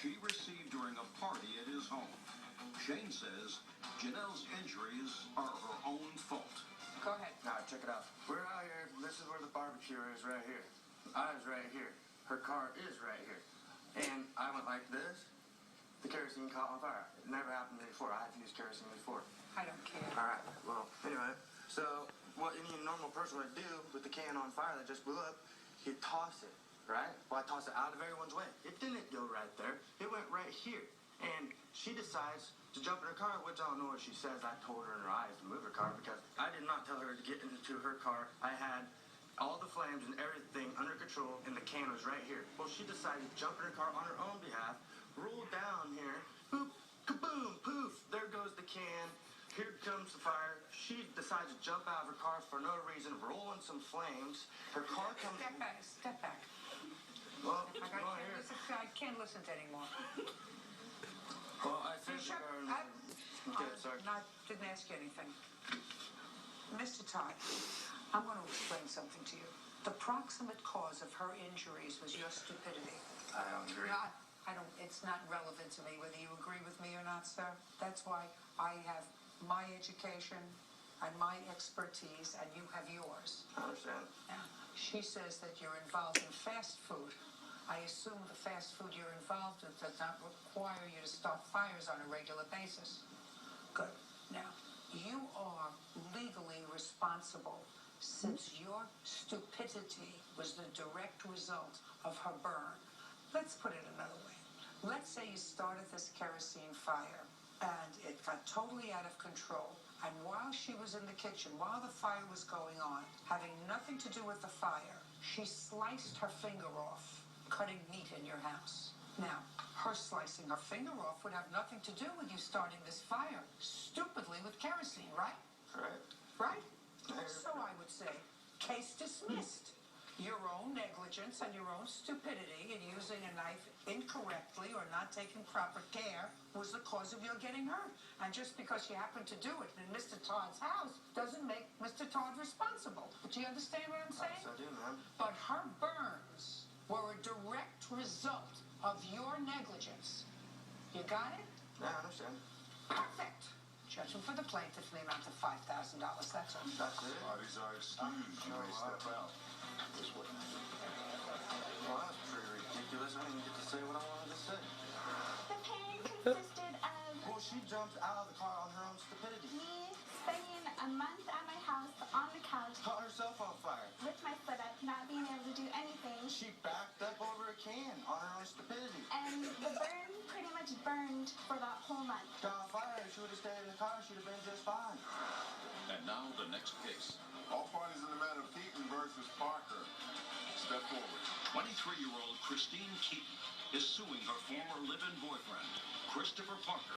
she received during a party at his home. Shane says Janelle's injuries are her own fault. Go ahead. Now, check it out. We're out here. This is where the barbecue is, right here. I was right here. Her car is right here. And I went like this. The kerosene caught on fire. It never happened to me before. I have used kerosene before. I don't care. All right. Well, anyway. So, what any normal person would do with the can on fire that just blew up, he'd toss it, right? Well, I tossed it out of everyone's way. It didn't go right there. It went right here. And she decides to jump in her car, which I don't know what she says. I told her in her eyes to move her car because I did not tell her to get into her car. I had all the flames and everything under control, and the can was right here. Well, she decided to jump in her car on her own behalf, roll down here, boop, kaboom, poof, there goes the can. Here comes the fire. She decides to jump out of her car for no reason, rolling some flames. Her car comes... Step back, step back. Well, I can't listen to anymore. Well, I think... Didn't ask you anything. Mr. Todd, I'm going to explain something to you. The proximate cause of her injuries was your stupidity. I don't agree. It's not relevant to me whether you agree with me or not, sir. That's why I have my education and my expertise, and you have yours. I understand. Now, she says that you're involved in fast food. I assume the fast food you're involved in does not require you to start fires on a regular basis. Good. Now, you are legally responsible since your stupidity was the direct result of her burn. Let's put it another way. Let's say you started this kerosene fire and it got totally out of control. And while she was in the kitchen, while the fire was going on, having nothing to do with the fire, she sliced her finger off, cutting meat in your house. Now, her slicing her finger off would have nothing to do with you starting this fire stupidly with kerosene, right? Correct. Right? So I would say, case dismissed. Your own negligence and your own stupidity in using a knife incorrectly or not taking proper care was the cause of your getting hurt. And just because you happened to do it in Mr. Todd's house doesn't make Mr. Todd responsible. Do you understand what I'm saying? Yes, I do, ma'am. But her burns were a direct result of your negligence. You got it? Yeah, I understand. Perfect. Judgment for the plaintiff in the amount of $5,000. That's all. That's it? Bodies are excused. You may step out. This way. Well, that's pretty ridiculous. I didn't get to say what I wanted to say. The pain consisted of Well, she jumped out of the car on her own stupidity. me spending a month at my house on the couch Caught herself on fire. with my foot up, not being able to do anything. She backed up over a can on her own stupidity. And the burn pretty much burned for that whole month. Got on fire. If she would have stayed in the car, she'd have been just fine. And now the next case. All parties in the matter of Keaton versus Parker. Step forward. 23-year-old Christine Keaton is suing her former live-in boyfriend, Christopher Parker.